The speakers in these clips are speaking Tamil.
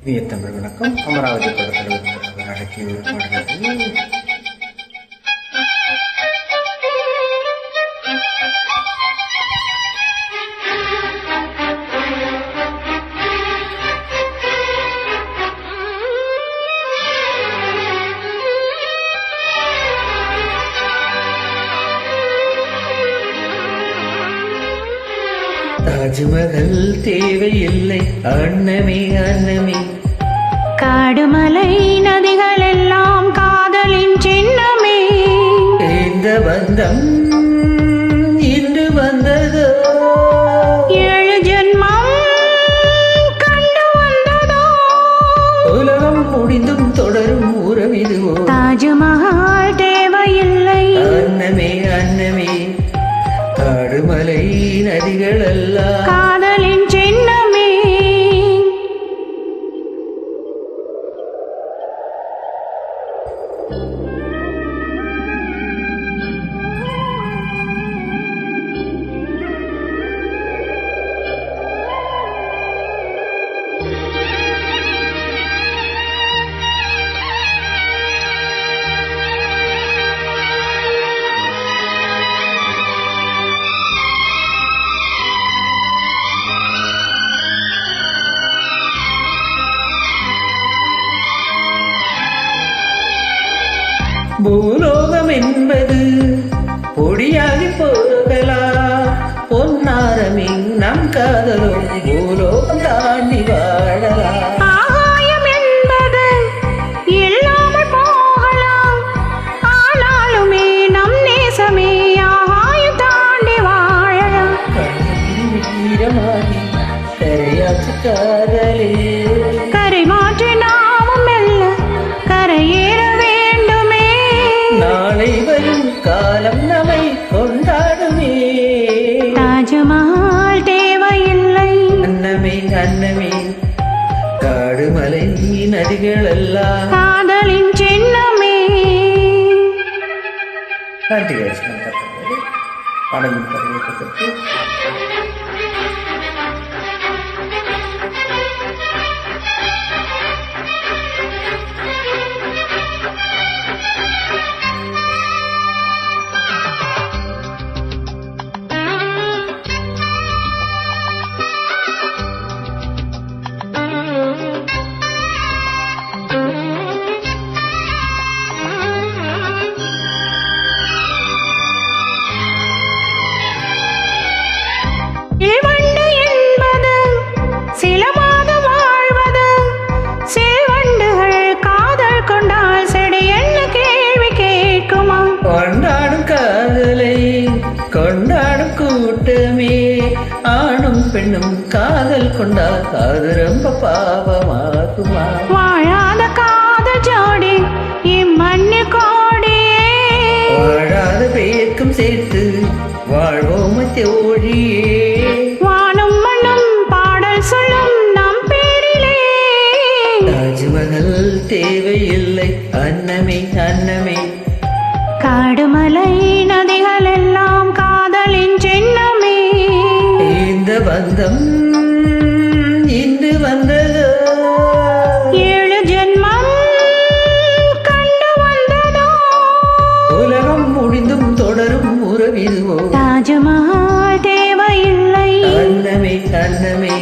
தமிழ் வணக்கம். அமராவதி படத்தில் அடக்கிய பாடல்கள். தாஜ்மஹல் தேவையில்லை அன்னமே அன்னமே, காடுமலை நதிகள் எல்லாம் காதலின் சின்னமே. இந்த பந்தம் இன்று வந்ததோ, 7 ஜென்மம் கண்டு வந்ததோ, உலகம் முடிந்தும் தொடரும் உறவிதுவோ. தாஜ்மஹல் தேவையில்லை அன்னமே அன்னமே, காடுமலை நதிகள் எல்லாம் காதலின் சின்னமே. பூலோகம் என்பது பொடியாகி போகலாம், பொன்னாரமே நம் காதலோ பூலோகம் தாண்டி வாழலாம். ஆகாயம் என்பது இல்லாமல் போகலாம், ஆனாலுமே நம் நேசமே ஆகாயம் தாண்டி வாழலாம். கண்ணில் ஈரமாகி கரையாற்று காதலே, கரை மாற்றி நாமும் மெல்ல கரையேற வேண்டுமே. நாளை வரும் காலம் நம்மை கொண்டாடுமே. தாஜ்மஹல் தேவையில்லை அன்னமே அன்னமே, காடுமலை நதிகள் எல்லாம் காதலின் சின்னமே. பாடலின் பதிவேற்றத்திற்கு இல்வண்டு என்பது சில மாதம் வாழ்வது, சில்வண்டுகள் காதல் கொண்டால் செடி என்ன கேள்வி கேட்குமா? கொண்டாடும் காதலை கொண்டாடும் கூட்டமே, ஆணும் பெண்ணும் காதல் கொண்டால் அது ரொம்ப பாவமாகுமா? வாழாத காதல் ஜோடி இம்மண்ணு கோடியே, வாழாத பேர்க்கும் சேர்த்து வாழ்வோம் தோழியே. வானும் மண்ணும் பாடல் சொல்லும் நம் பேரிலே. தாஜ்மஹல் தேவையில்லை அன்னமே அன்னமே, காடுமலை நதிகள் எல்லாம் காதலின் சின்னமே. இந்த பந்தம் இன்று வந்ததோ, 7 ஜென்மம் கண்டு வந்ததோ, உலகம் முடிந்தும் தொடரும் உறவிதுவோ. தாஜ்மஹல் தேவையில்லை அன்னமே அன்னமே,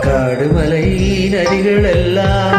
காடுமலை நதிகள் எல்லாம்